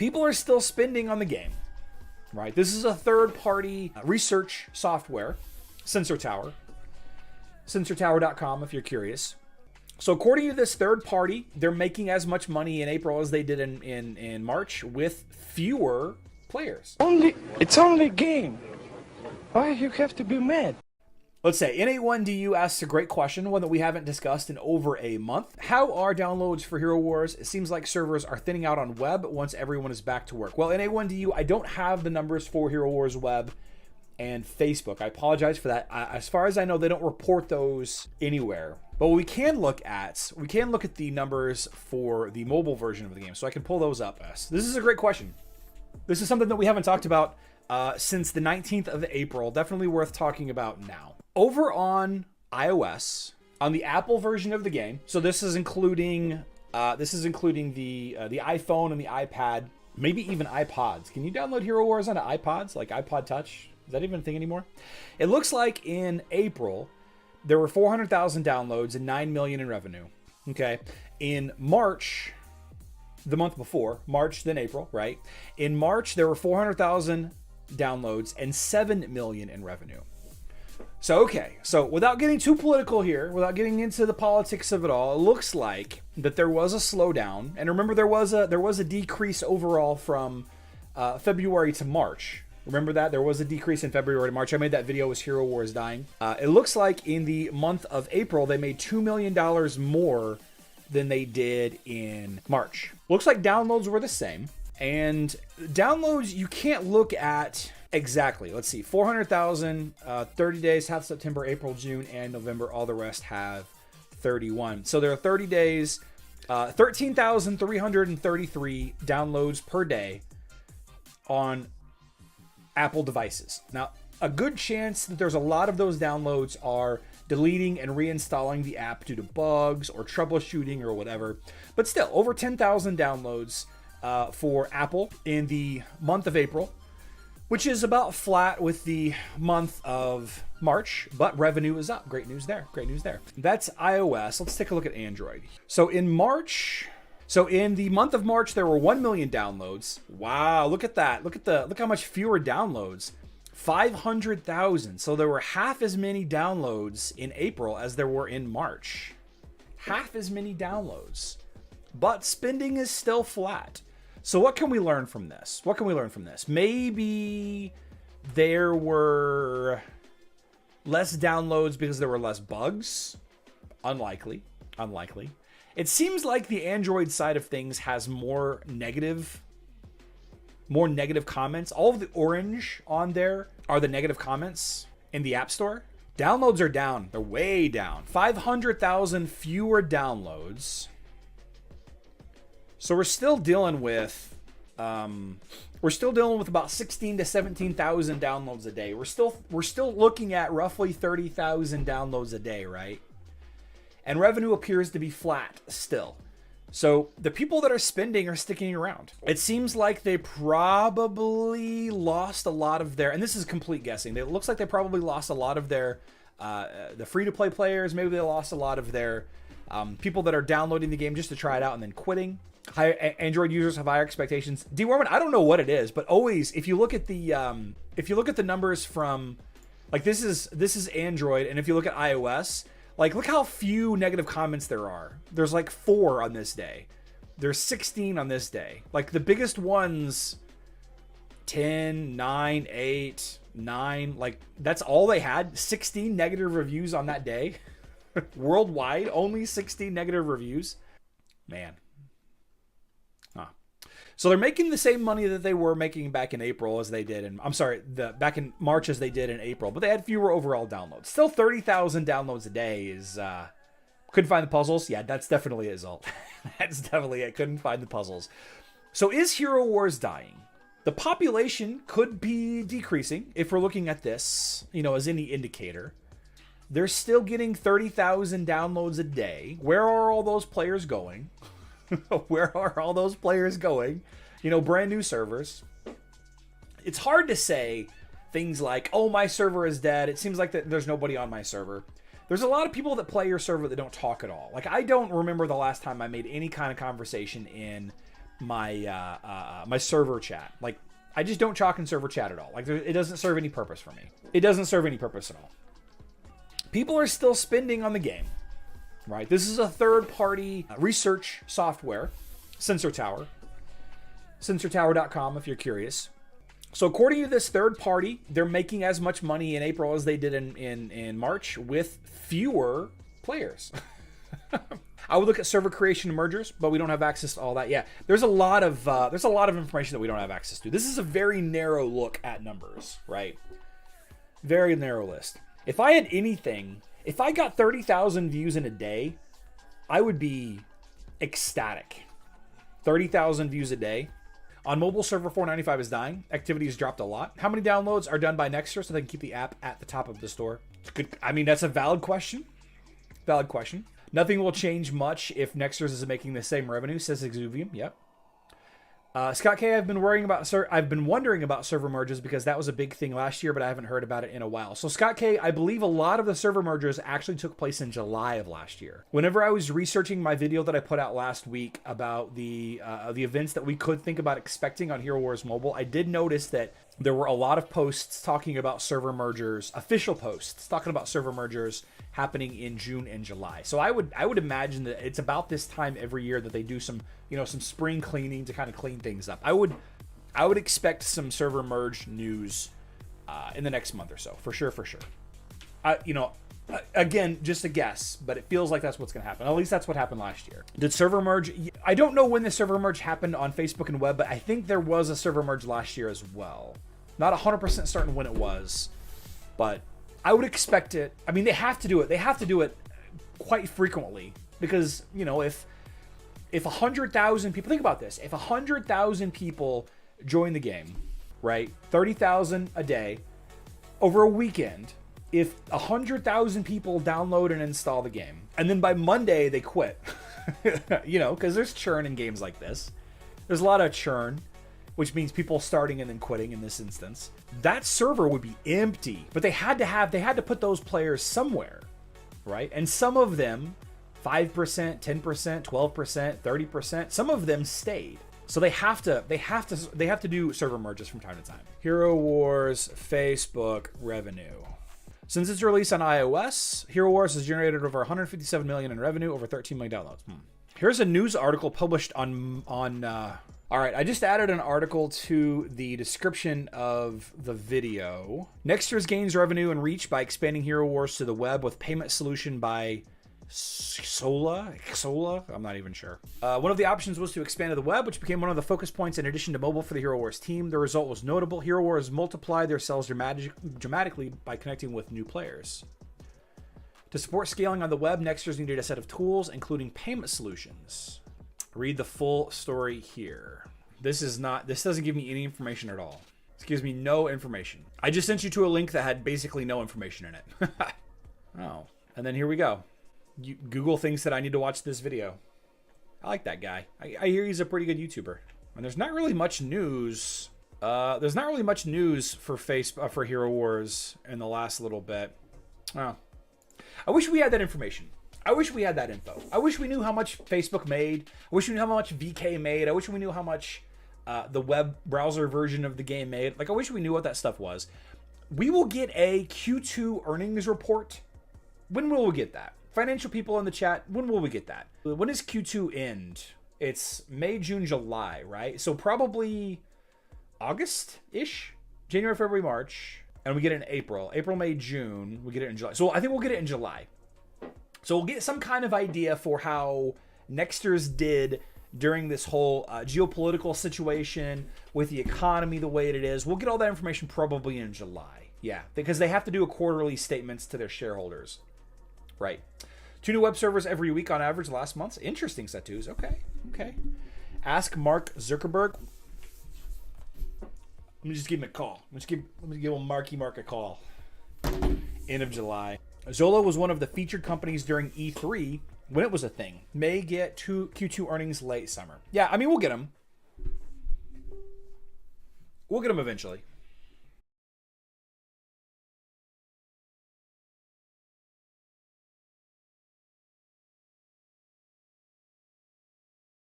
people are still spending on the game, right? This is a third-party research software, Sensor Tower. SensorTower.com if you're curious. So according to this third party, they're making as much money in April as they did in March with fewer players. It's only a game. Why you have to be mad? Let's say N81DU asks a great question, one that we haven't discussed in over a month. How are downloads for Hero Wars? It seems like servers are thinning out on web once everyone is back to work. Well, N81DU, I don't have the numbers for Hero Wars web and Facebook. I apologize for that. As far as I know, they don't report those anywhere. But what we can look at the numbers for the mobile version of the game. So I can pull those up. This is a great question. This is something that we haven't talked about since the 19th of April. Definitely worth talking about now. Over on iOS, on the Apple version of the game, so this is including the iPhone and the iPad, maybe even iPods. Can you download Hero Wars onto iPods, like iPod Touch? Is that even a thing anymore? It looks like in April, there were 400,000 downloads and 9 million in revenue. Okay. In March, the month before, March, then April, right? In March, there were 400,000 downloads and 7 million in revenue. So, okay. So without getting too political here, without getting into the politics of it all, it looks like that there was a slowdown. And remember, there was a decrease overall from February to March. Remember that? There was a decrease in February to March. I made that video with Hero Wars dying. It looks like in the month of April, they made $2 million more than they did in March. Looks like downloads were the same. And downloads, you can't look at exactly. Let's see. 400,000, 30 days, half September, April, June, and November. All the rest have 31. So there are 30 days, 13,333 downloads per day on Apple devices. Now, a good chance that there's a lot of those downloads are deleting and reinstalling the app due to bugs or troubleshooting or whatever. But still, over 10,000 downloads for Apple in the month of April, which is about flat with the month of March, but revenue is up. Great news there. Great news there. That's iOS. Let's take a look at Android. So in the month of March, there were 1 million downloads. Wow, look at that. Look how much fewer downloads. 500,000. So there were half as many downloads in April as there were in March. Half as many downloads. But spending is still flat. So what can we learn from this? Maybe there were less downloads because there were less bugs. Unlikely. It seems like the Android side of things has more negative comments. All of the orange on there are the negative comments in the App Store. Downloads are down. They're way down. 500,000 fewer downloads. So we're still dealing with about 16 to 17,000 downloads a day. We're still looking at roughly 30,000 downloads a day, right? And revenue appears to be flat still. So the people that are spending are sticking around. It seems like they probably lost a lot of their, and this is complete guessing. It looks like they probably lost a lot of their, the free-to-play players. Maybe they lost a lot of their people that are downloading the game just to try it out and then quitting. Android users have higher expectations. D. Warman, I don't know what it is, but always if you look at the numbers from, like this is Android, and if you look at iOS, like look how few negative comments there are. There's like 4 on this day. There's 16 on this day. Like the biggest ones, 10, 9, 8, 9. Like that's all they had. 16 negative reviews on that day. Worldwide, only 16 negative reviews. Man. So they're making the same money that they were making back in April as they did back in March as they did in April, but they had fewer overall downloads. Still 30,000 downloads a day is, couldn't find the puzzles. Yeah, that's definitely it, Zalt. That's definitely it. Couldn't find the puzzles. So is Hero Wars dying? The population could be decreasing if we're looking at this, as any indicator. They're still getting 30,000 downloads a day. Where are all those players going? Where are all those players going? Brand new servers. It's hard to say things like, oh, my server is dead. It seems like there's nobody on my server. There's a lot of people that play your server that don't talk at all. Like, I don't remember the last time I made any kind of conversation in my server chat. Like, I just don't chalk in server chat at all. Like, it doesn't serve any purpose for me. It doesn't serve any purpose at all. People are still spending on the game, right? This is a third-party research software, Sensor Tower. SensorTower.com if you're curious. So according to this third party, they're making as much money in April as they did in March with fewer players. I would look at server creation and mergers, but we don't have access to all that. Yeah, there's a lot of information that we don't have access to. This is a very narrow look at numbers, right? Very narrow list. If I had anything, if I got 30,000 views in a day, I would be ecstatic. 30,000 views a day. On mobile, server 495 is dying. Activity has dropped a lot. How many downloads are done by Nexters so they can keep the app at the top of the store? It's good. I mean, that's a valid question. Valid question. Nothing will change much if Nexters is making the same revenue, says Exuvium. Yep. Scott K, I've been wondering about server merges because that was a big thing last year, but I haven't heard about it in a while. So Scott K, I believe a lot of the server mergers actually took place in July of last year. Whenever I was researching my video that I put out last week about the events that we could think about expecting on Hero Wars Mobile, I did notice that there were a lot of posts talking about server mergers, official posts talking about server mergers happening in June and July. So I would imagine that it's about this time every year that they do some spring cleaning to kind of clean things up. I would expect some server merge news in the next month or so, for sure. Again, just a guess, but it feels like that's what's going to happen. At least that's what happened last year. Did server merge? I don't know when the server merge happened on Facebook and web, but I think there was a server merge last year as well. Not 100% certain when it was, but I would expect it. I mean, they have to do it. They have to do it quite frequently because, if 100,000 people, think about this, if 100,000 people join the game, right? 30,000 a day over a weekend. If 100,000 people download and install the game, and then by Monday they quit, because there's churn in games like this. There's a lot of churn, which means people starting and then quitting in this instance. That server would be empty, but they had to put those players somewhere, right? And some of them, 5%, 10%, 12%, 30%, some of them stayed. So they have to do server merges from time to time. Hero Wars Facebook revenue. Since its release on iOS, Hero Wars has generated over 157 million in revenue, over 13 million downloads. Here's a news article published on all right, I just added an article to the description of the video. Nexters gains revenue and reach by expanding Hero Wars to the web with payment solution by Xola? I'm not even sure. One of the options was to expand to the web, which became one of the focus points in addition to mobile for the Hero Wars team. The result was notable. Hero Wars multiplied their sales dramatically by connecting with new players. To support scaling on the web, Nexters needed a set of tools, including payment solutions. Read the full story here. This doesn't give me any information at all. This gives me no information. I just sent you to a link that had basically no information in it. Oh, and then here we go. Google thinks that I need to watch this video. I like that guy. I hear he's a pretty good YouTuber. And there's not really much news. There's not really much news for for Hero Wars in the last little bit. Oh, I wish we had that information. I wish we had that info. I wish we knew how much Facebook made. I wish we knew how much VK made. I wish we knew how much the web browser version of the game made. Like, I wish we knew what that stuff was. We will get a Q2 earnings report. When will we get that? Financial people in the chat, when will we get that? When does Q2 end? It's May, June, July, right? So probably August-ish? January, February, March. And we get it in April. April, May, June. We get it in July. So I think we'll get it in July. So we'll get some kind of idea for how Nexters did during this whole geopolitical situation with the economy the way it is. We'll get all that information probably in July. Yeah, because they have to do a quarterly statements to their shareholders. Right. 2 new web servers every week on average last month. Interesting, Satus. Okay. Ask Mark Zuckerberg. Let me just give him a call. Let me give Marky Mark a call. End of July. Zola was one of the featured companies during E3 when it was a thing. May get Q2 earnings late summer. Yeah, I mean, we'll get them. We'll get them eventually.